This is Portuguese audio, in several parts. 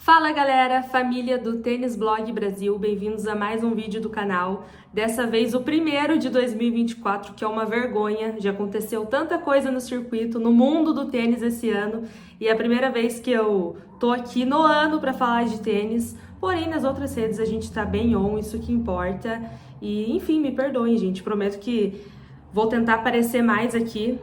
Fala galera, família do Tênis Blog Brasil, bem-vindos a mais um vídeo do canal. Dessa vez o primeiro de 2024, que é uma vergonha, já aconteceu tanta coisa no circuito, no mundo do tênis esse ano, e é a primeira vez que eu tô aqui no ano para falar de tênis, porém nas outras redes a gente tá bem on, isso que importa, e enfim, me perdoem gente, prometo que vou tentar aparecer mais aqui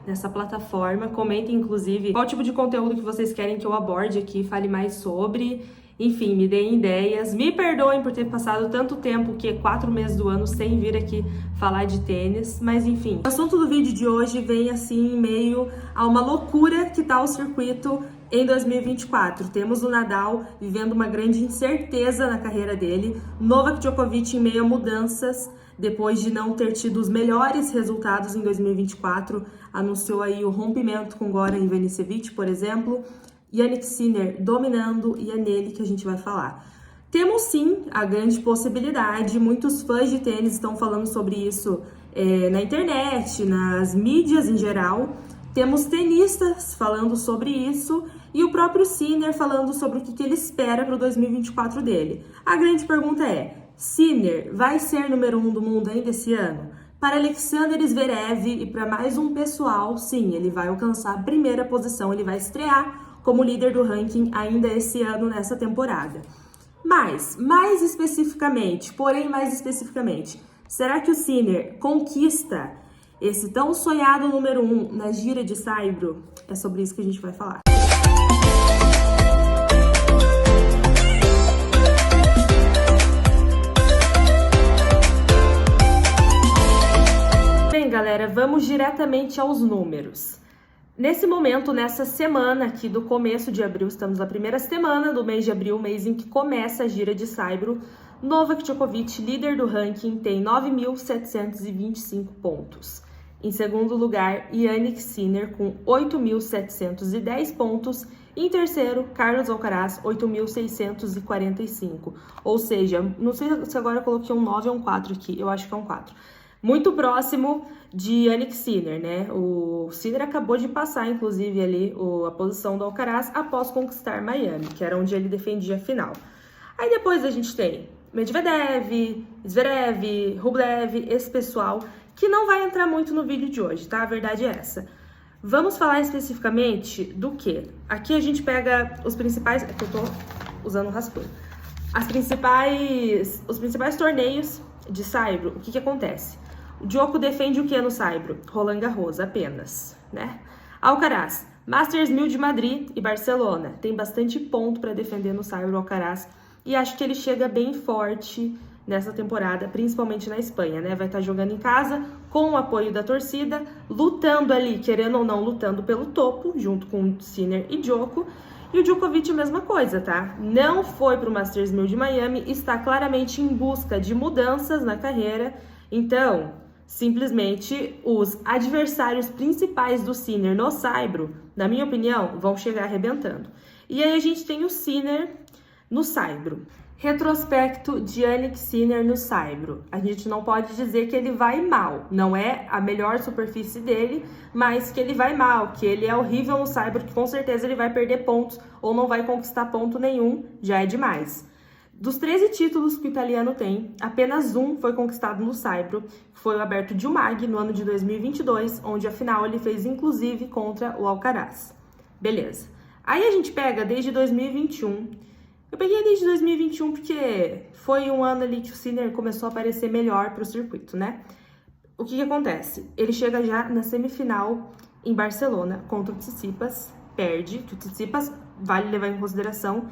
nessa plataforma. Comentem, inclusive, qual tipo de conteúdo que vocês querem que eu aborde aqui, fale mais sobre. Enfim, me deem ideias. Me perdoem por ter passado tanto tempo, 4 meses do ano, sem vir aqui falar de tênis. Mas, enfim, o assunto do vídeo de hoje vem, assim, em meio a uma loucura que tá o circuito em 2024. Temos o Nadal vivendo uma grande incerteza na carreira dele. Novak Djokovic em meio a mudanças, depois de não ter tido os melhores resultados em 2024, anunciou aí o rompimento com Goran Ivanisevic, por exemplo. Jannik Sinner dominando, e é nele que a gente vai falar. Temos sim a grande possibilidade, muitos fãs de tênis estão falando sobre isso na internet, nas mídias em geral. Temos tenistas falando sobre isso e o próprio Sinner falando sobre o que ele espera para o 2024 dele. A grande pergunta é: Sinner vai ser número 1 do mundo ainda esse ano? Para Alexander Zverev e para mais um pessoal, sim, ele vai alcançar a primeira posição, ele vai estrear como líder do ranking ainda esse ano, nessa temporada. Mas, mais especificamente, será que o Sinner conquista esse tão sonhado número 1 na gira de Saibro? É sobre isso que a gente vai falar. Bem, galera, vamos diretamente aos números. Nesse momento, nessa semana aqui do começo de abril, estamos na primeira semana do mês de abril, mês em que começa a gira de Saibro, Novak Djokovic, líder do ranking, tem 9.725 pontos. Em segundo lugar, Jannik Sinner com 8.710 pontos. Em terceiro, Carlos Alcaraz, 8.645. Ou seja, não sei se agora eu coloquei um 9 ou um 4 aqui, eu acho que é um 4. Muito próximo de Jannik Sinner, né? O Sinner acabou de passar, inclusive, ali a posição do Alcaraz após conquistar Miami, que era onde ele defendia a final. Aí depois a gente tem Medvedev, Zverev, Rublev, esse pessoal que não vai entrar muito no vídeo de hoje, tá? A verdade é essa. Vamos falar especificamente do quê? Aqui a gente pega os principais... É que eu tô usando um rascunho. Os principais torneios de Saibro, o que acontece? O Djoko defende o que no Saibro? Roland Garros apenas, né? Alcaraz, Masters 1000 de Madrid e Barcelona. Tem bastante ponto para defender no Saibro Alcaraz. E acho que ele chega bem forte nessa temporada, principalmente na Espanha, né? Vai estar jogando em casa, com o apoio da torcida, lutando ali, querendo ou não, lutando pelo topo, junto com Sinner e Djoko. E o Djokovic a mesma coisa, tá? Não foi para o Masters 1000 de Miami, está claramente em busca de mudanças na carreira. Então, simplesmente, os adversários principais do Sinner no Saibro, na minha opinião, vão chegar arrebentando. E aí a gente tem o Sinner no Saibro. Retrospecto de Jannik Sinner no Saibro. A gente não pode dizer que ele vai mal. Não é a melhor superfície dele, mas que ele vai mal, que ele é horrível no Saibro, que com certeza ele vai perder pontos ou não vai conquistar ponto nenhum, já é demais. Dos 13 títulos que o italiano tem, apenas um foi conquistado no Saibro, foi o Aberto de Umag no ano de 2022, onde a final ele fez inclusive contra o Alcaraz. Beleza. Aí a gente pega desde 2021. Eu peguei desde 2021 porque foi um ano ali que o Sinner começou a aparecer melhor para o circuito, né? O que acontece? Ele chega já na semifinal em Barcelona contra o Tsitsipas, perde. O Tsitsipas, vale levar em consideração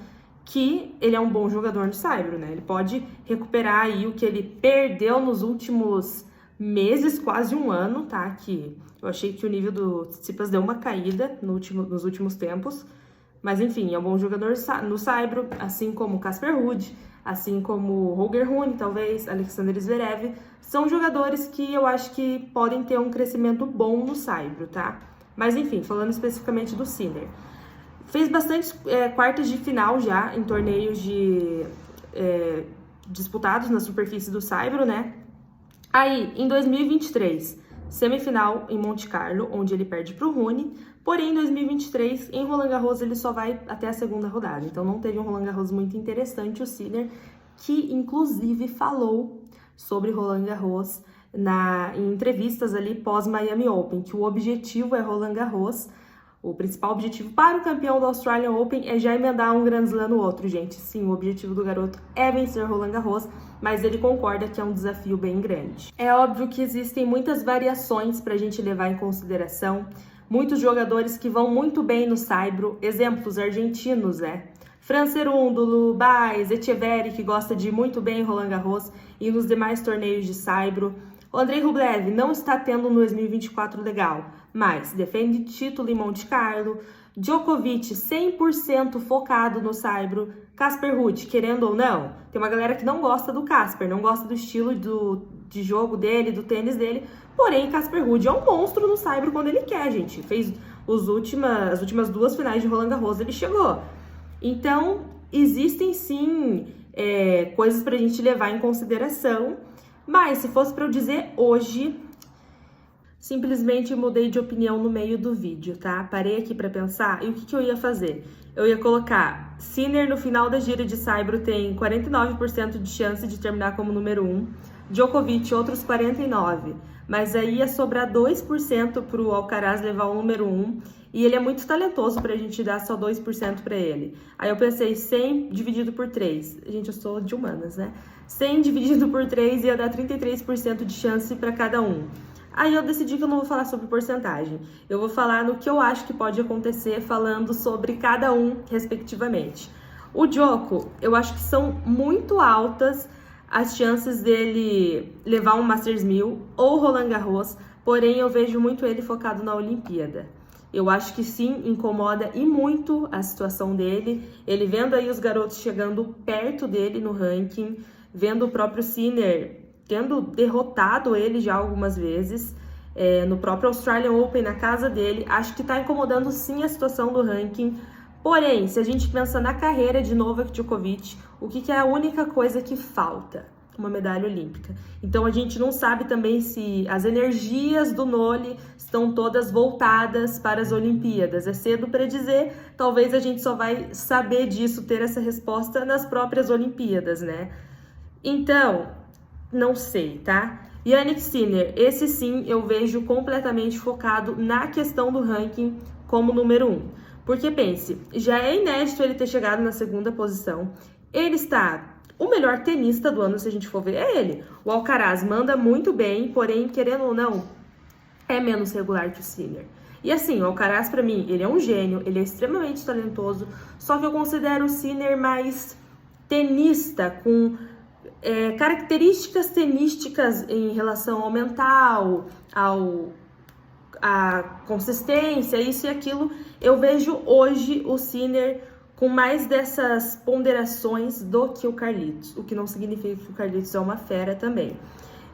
que ele é um bom jogador no Saibro, né? Ele pode recuperar aí o que ele perdeu nos últimos meses, quase um ano, tá? Que eu achei que o nível do Tsitsipas deu uma caída nos últimos tempos. Mas enfim, é um bom jogador no Saibro, assim como Casper Ruud, assim como Holger Rune, talvez, Alexander Zverev. São jogadores que eu acho que podem ter um crescimento bom no Saibro, tá? Mas enfim, falando especificamente do Sinner. Fez bastante quartas de final já em torneios disputados na superfície do Saibro, né? Aí, em 2023, semifinal em Monte Carlo, onde ele perde para o Rune. Porém, em 2023, em Roland Garros, ele só vai até a segunda rodada. Então, não teve um Roland Garros muito interessante. O Sinner, que inclusive falou sobre Roland Garros em entrevistas ali pós-Miami Open, que o objetivo é Roland Garros. O principal objetivo para o campeão do Australian Open é já emendar um Grand Slam no outro, gente. Sim, o objetivo do garoto é vencer Roland Garros, mas ele concorda que é um desafio bem grande. É óbvio que existem muitas variações para a gente levar em consideração. Muitos jogadores que vão muito bem no saibro, exemplos argentinos, Fran Cerúndolo, Baez, Etcheverry, que gosta de ir muito bem em Roland Garros e nos demais torneios de saibro. O Andrei Rublev não está tendo um 2024 legal, mas defende título em Monte Carlo. Djokovic 100% focado no saibro. Casper Ruud, querendo ou não, tem uma galera que não gosta do Casper, não gosta do estilo de jogo dele, do tênis dele. Porém, Casper Ruud é um monstro no saibro quando ele quer, gente. Fez as últimas 2 finais de Roland Garros, ele chegou. Então, existem sim coisas pra gente levar em consideração. Mas, se fosse para eu dizer hoje, simplesmente mudei de opinião no meio do vídeo, tá? Parei aqui para pensar e o que eu ia fazer? Eu ia colocar Sinner no final da gira de saibro tem 49% de chance de terminar como número 1, Djokovic outros 49%, mas aí ia sobrar 2% pro Alcaraz levar o número 1 e ele é muito talentoso pra gente dar só 2% para ele. Aí eu pensei 100 dividido por 3, gente, eu sou de humanas, né? 100 dividido por 3 ia dar 33% de chance para cada um. Aí eu decidi que eu não vou falar sobre porcentagem. Eu vou falar no que eu acho que pode acontecer, falando sobre cada um, respectivamente. O Djoko, eu acho que são muito altas as chances dele levar um Masters 1000 ou Roland Garros, porém eu vejo muito ele focado na Olimpíada. Eu acho que sim, incomoda e muito a situação dele. Ele vendo aí os garotos chegando perto dele no ranking, vendo o próprio Sinner tendo derrotado ele já algumas vezes, no próprio Australian Open, na casa dele, acho que tá incomodando sim a situação do ranking. Porém, se a gente pensa na carreira de Novak Djokovic, o que é a única coisa que falta? Uma medalha olímpica. Então a gente não sabe também se as energias do Nole estão todas voltadas para as Olimpíadas. É cedo para dizer, talvez a gente só vai saber disso, ter essa resposta nas próprias Olimpíadas, né? Então, não sei, tá? Jannik Sinner, esse sim eu vejo completamente focado na questão do ranking como número 1. Porque pense, já é inédito ele ter chegado na segunda posição. Ele está... O melhor tenista do ano, se a gente for ver, é ele. O Alcaraz manda muito bem, porém, querendo ou não, é menos regular que o Sinner. E assim, o Alcaraz, pra mim, ele é um gênio, ele é extremamente talentoso, só que eu considero o Sinner mais tenista, com características tenísticas em relação ao mental, a consistência, isso e aquilo. Eu vejo hoje o Sinner com mais dessas ponderações do que o Carlitos, o que não significa que o Carlitos é uma fera também.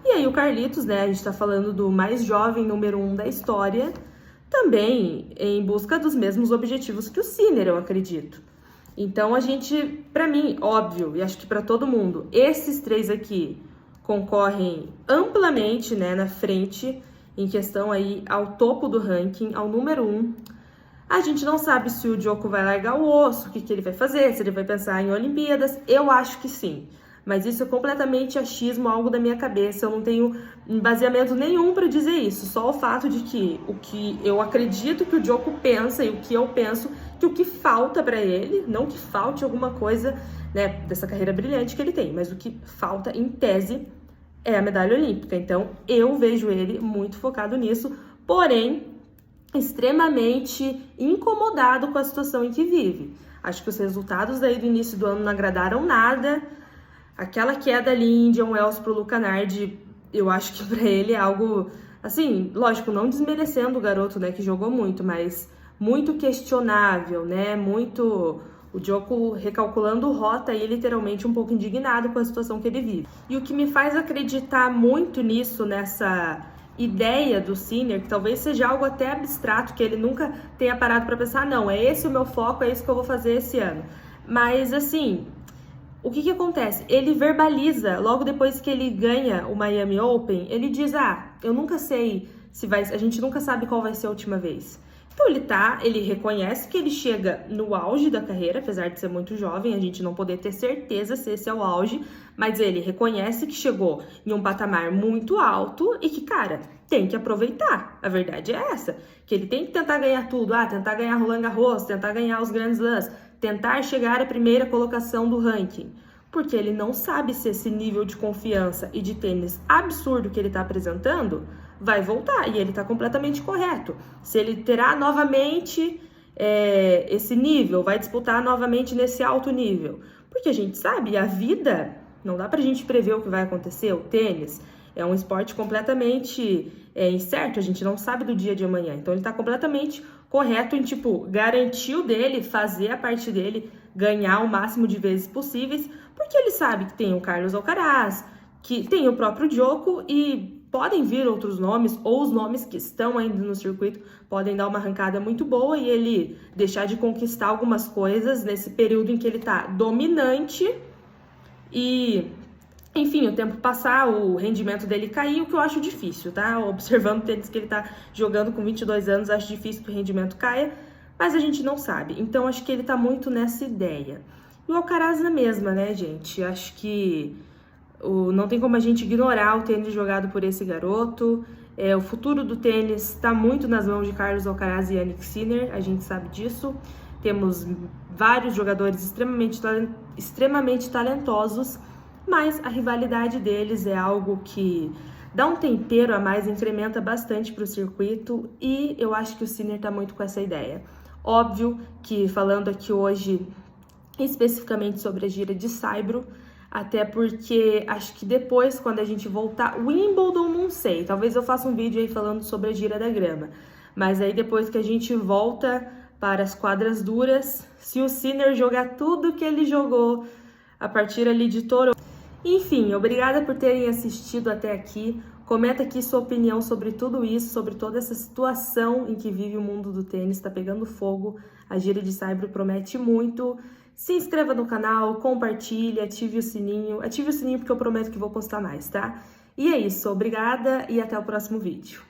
E aí o Carlitos, né, a gente tá falando do mais jovem número 1 da história, também em busca dos mesmos objetivos que o Sinner, eu acredito. Então a gente, pra mim, óbvio, e acho que pra todo mundo, esses 3 aqui concorrem amplamente, né, na frente, em questão aí ao topo do ranking, ao número 1. A gente não sabe se o Djoko vai largar o osso, o que ele vai fazer, se ele vai pensar em Olimpíadas. Eu acho que sim, mas isso é completamente achismo, algo da minha cabeça. Eu não tenho baseamento nenhum para dizer isso, só o fato de que o que eu acredito que o Djoko pensa e o que eu penso que o que falta para ele, não que falte alguma coisa, né, dessa carreira brilhante que ele tem, mas o que falta em tese é a medalha olímpica. Então eu vejo ele muito focado nisso, porém extremamente incomodado com a situação em que vive. Acho que os resultados aí do início do ano não agradaram nada. Aquela queda ali em Indian Wells pro Luca Nardi, eu acho que para ele é algo, assim, lógico, não desmerecendo o garoto, né, que jogou muito, mas muito questionável, né, muito... O Djoko recalculando rota e literalmente um pouco indignado com a situação que ele vive. E o que me faz acreditar muito nisso, nessa ideia do Sinner, que talvez seja algo até abstrato, que ele nunca tenha parado para pensar, não, é esse o meu foco, é isso que eu vou fazer esse ano. Mas, assim, o que acontece? Ele verbaliza, logo depois que ele ganha o Miami Open, ele diz, eu nunca sei se vai... A gente nunca sabe qual vai ser a última vez. Então ele reconhece que ele chega no auge da carreira, apesar de ser muito jovem, a gente não poder ter certeza se esse é o auge, mas ele reconhece que chegou em um patamar muito alto e que, cara, tem que aproveitar. A verdade é essa, que ele tem que tentar ganhar tudo, tentar ganhar Roland Garros, tentar ganhar os Grand Slams, tentar chegar à primeira colocação do ranking, porque ele não sabe se esse nível de confiança e de tênis absurdo que ele está apresentando vai voltar, e ele está completamente correto. Se ele terá novamente esse nível, vai disputar novamente nesse alto nível, porque a gente sabe, a vida, não dá pra gente prever o que vai acontecer, o tênis é um esporte completamente incerto, a gente não sabe do dia de amanhã, então ele tá completamente correto em, tipo, garantir o dele, fazer a parte dele, ganhar o máximo de vezes possíveis, porque ele sabe que tem o Carlos Alcaraz, que tem o próprio Djoko e podem vir outros nomes, ou os nomes que estão ainda no circuito podem dar uma arrancada muito boa e ele deixar de conquistar algumas coisas nesse período em que ele tá dominante e, enfim, o tempo passar, o rendimento dele cair, o que eu acho difícil, tá? Observando o tênis que ele tá jogando com 22 anos, acho difícil que o rendimento caia, mas a gente não sabe. Então, acho que ele tá muito nessa ideia. E o Alcaraz na mesma, né, gente? Acho que não tem como a gente ignorar o tênis jogado por esse garoto. O futuro do tênis está muito nas mãos de Carlos Alcaraz e Jannik Sinner, a gente sabe disso. Temos vários jogadores extremamente talentosos, mas a rivalidade deles é algo que dá um tempero a mais, incrementa bastante para o circuito, e eu acho que o Sinner está muito com essa ideia. Óbvio que, falando aqui hoje especificamente sobre a gira de Saibro, até porque acho que depois, quando a gente voltar, Wimbledon não sei, talvez eu faça um vídeo aí falando sobre a gira da grama, mas aí depois que a gente volta para as quadras duras, se o Sinner jogar tudo que ele jogou a partir ali de Toronto. Enfim, obrigada por terem assistido até aqui, comenta aqui sua opinião sobre tudo isso, sobre toda essa situação em que vive o mundo do tênis, tá pegando fogo, a gira de Saibro promete muito. Se inscreva no canal, compartilhe, ative o sininho porque eu prometo que vou postar mais, tá? E é isso, obrigada e até o próximo vídeo.